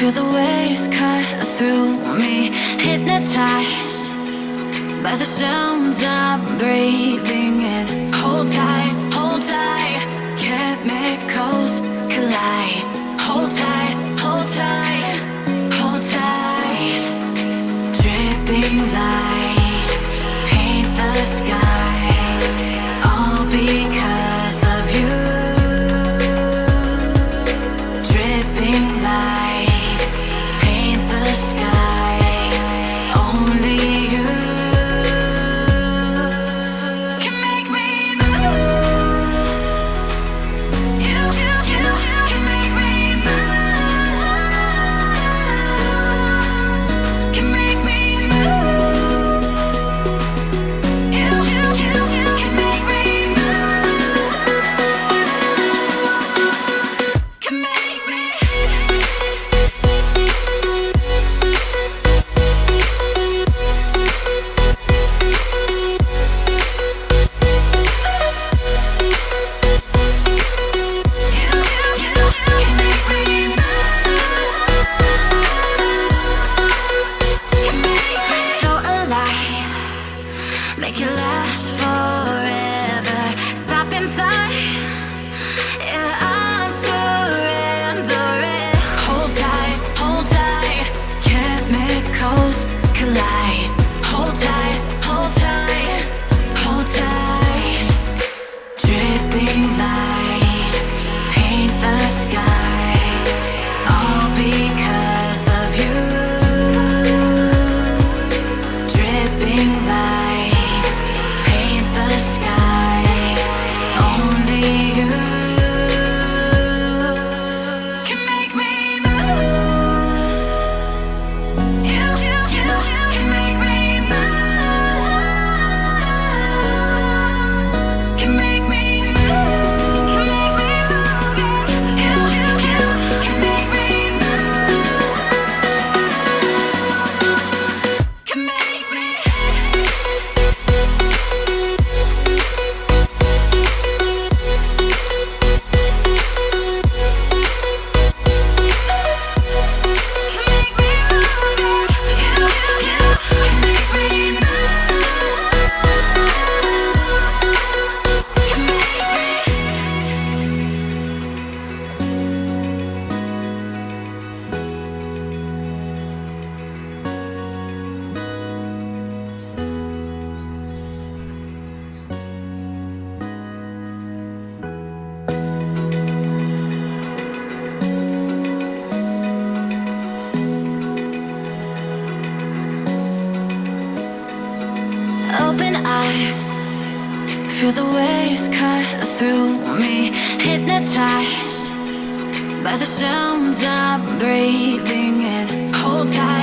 Feel the waves cut through me, hypnotized by the sounds I'm breathing in. Hold tight, chemicals collide. Hold tight, hold tight, hold tight. Dripping lights paint the skies, all because of you. Dripping lights paint the skies, only you can make me move. You can make me move. Can make me move. You can make me move. Can make me. So alive, make it last forever. Stop in time, yeah, I'm surrendering. Hold tight, chemicals collide. Hold tight, hold tight, hold tight. Dripping lights paint the skies, all because of you. Dripping lights paint the skies, only you can make me move. You can make me move. Can make me move. Can make me move. You can make me move. Can make me. Open eye, feel the waves cut through me, hypnotized by the sounds I'm breathing in. Hold tight.